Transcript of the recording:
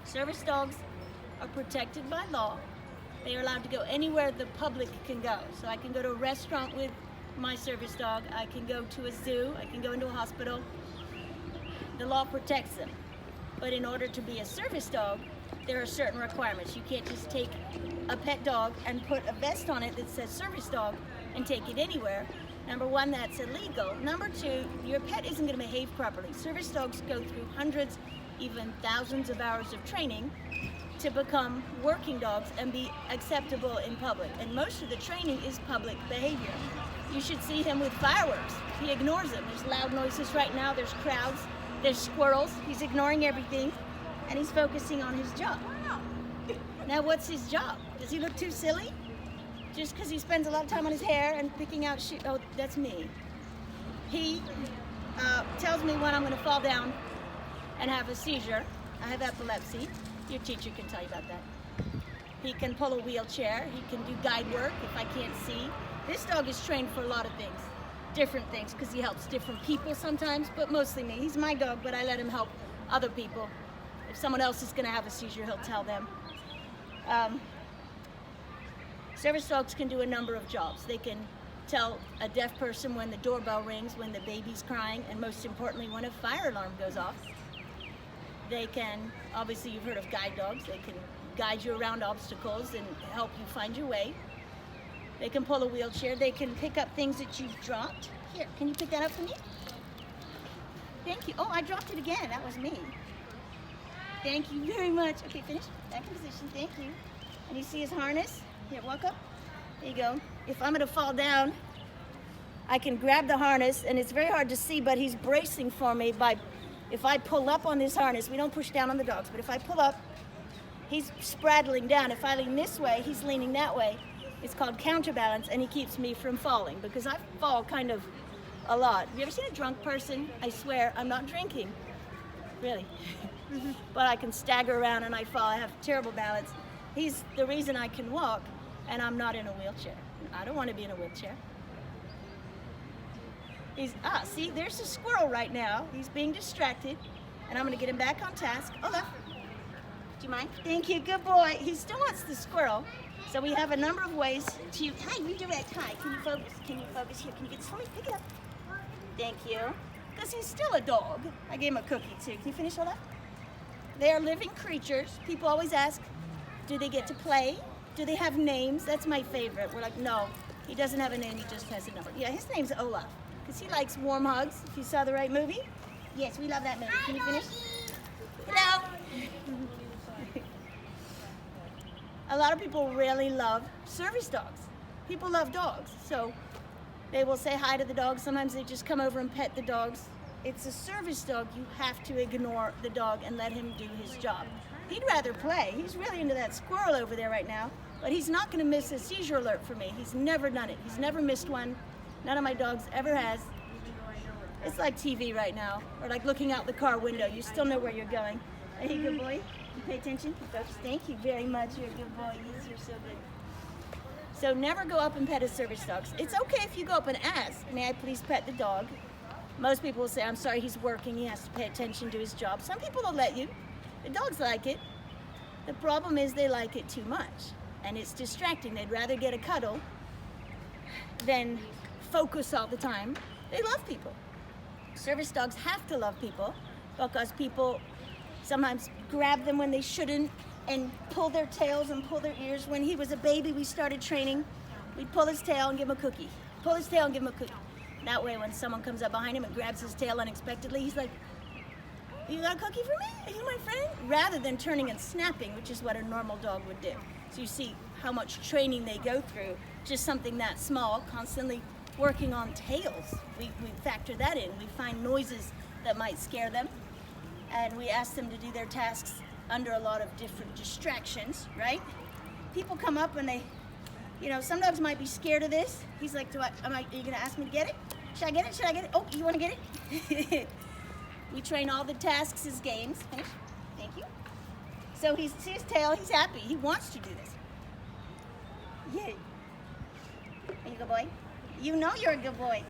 Service dogs are protected by law. They are allowed to go anywhere the public can go. So I can go to a restaurant with my service dog. I can go to a zoo. I can go into a hospital. The law protects them. But in order to be a service dog, there are certain requirements. You can't just take a pet dog and put a vest on it that says service dog and take it anywhere. Number one, that's illegal. Number two, your pet isn't going to behave properly. Service dogs go through hundreds, even thousands of hours of training to become working dogs and be acceptable in public. And most of the training is public behavior. You should see him with fireworks. He ignores them. There's loud noises right now. There's crowds. There's squirrels. He's ignoring everything. And he's focusing on his job. Now, what's his job? Does he look too silly? Just because he spends a lot of time on his hair and picking out shit? Oh, that's me. He tells me when I'm going to fall down and have a seizure. I have epilepsy. Your teacher can tell you about that. He can pull a wheelchair. He can do guide work if I can't see. This dog is trained for a lot of things, different things, because he helps different people sometimes, but mostly me. He's my dog, but I let him help other people. If someone else is going to have a seizure, he'll tell them. Service dogs can do a number of jobs. They can tell a deaf person when the doorbell rings, when the baby's crying, and most importantly, when a fire alarm goes off. They can, obviously you've heard of guide dogs, they can guide you around obstacles and help you find your way. They can pull a wheelchair. They can pick up things that you've dropped. Here, can you pick that up for me? Thank you. Oh, I dropped it again. That was me. Thank you very much. Okay, finish. Back in position. Thank you. And you see his harness? Here, walk up. There you go. If I'm going to fall down, I can grab the harness, and it's very hard to see, but he's bracing for me by, if I pull up on this harness, we don't push down on the dogs, but if I pull up, he's spraddling down. If I lean this way, he's leaning that way. It's called counterbalance, and he keeps me from falling because I fall kind of a lot. Have you ever seen a drunk person? I swear, I'm not drinking, really. But I can stagger around and I fall. I have terrible balance. He's the reason I can walk, and I'm not in a wheelchair. I don't want to be in a wheelchair. See, there's a squirrel right now. He's being distracted, and I'm going to get him back on task. Oh, left. Do you mind? Thank you, good boy. He still wants the squirrel. So we have a number of ways to, hi, redirect, hi, can you focus? Can you focus here? Can you get this for me? Pick it up. Thank you. Because he's still a dog. I gave him a cookie too. Can you finish all that? They are living creatures. People always ask, do they get to play? Do they have names? That's my favorite. We're like, no, he doesn't have a name, he just has a number. Yeah, his name's Olaf, because he likes warm hugs. If you saw the right movie. Yes, we love that movie. Can you finish? Hello. A lot of people really love service dogs. People love dogs, so they will say hi to the dogs. Sometimes they just come over and pet the dogs. It's a service dog. You have to ignore the dog and let him do his job. He'd rather play. He's really into that squirrel over there right now, but he's not going to miss a seizure alert for me. He's never done it. He's never missed one. None of my dogs ever has. It's like TV right now, or like looking out the car window. You still know where you're going. Hey, good boy. You pay attention. Folks, thank you very much. You're a good boy. Yes, you're so good. So never go up and pet a service dog. It's okay if you go up and ask, may I please pet the dog? Most people will say, I'm sorry, he's working. He has to pay attention to his job. Some people will let you. The dogs like it. The problem is they like it too much, and it's distracting. They'd rather get a cuddle than focus all the time. They love people. Service dogs have to love people because people sometimes grab them when they shouldn't and pull their tails and pull their ears. When he was a baby, we started training. We'd pull his tail and give him a cookie. Pull his tail and give him a cookie. That way, when someone comes up behind him and grabs his tail unexpectedly, he's like, you got a cookie for me? Are you my friend? Rather than turning and snapping, which is what a normal dog would do. So you see how much training they go through, just something that small, constantly working on tails. We factor that in. We find noises that might scare them, and we ask them to do their tasks under a lot of different distractions, right? People come up and they, some dogs might be scared of this. He's like, are you gonna ask me to get it? Should I get it? Should I get it? Oh, you wanna get it? We train all the tasks as games. Finish. Thank you. So see his tail, he's happy. He wants to do this. Yay. Are you a good boy? You know you're a good boy.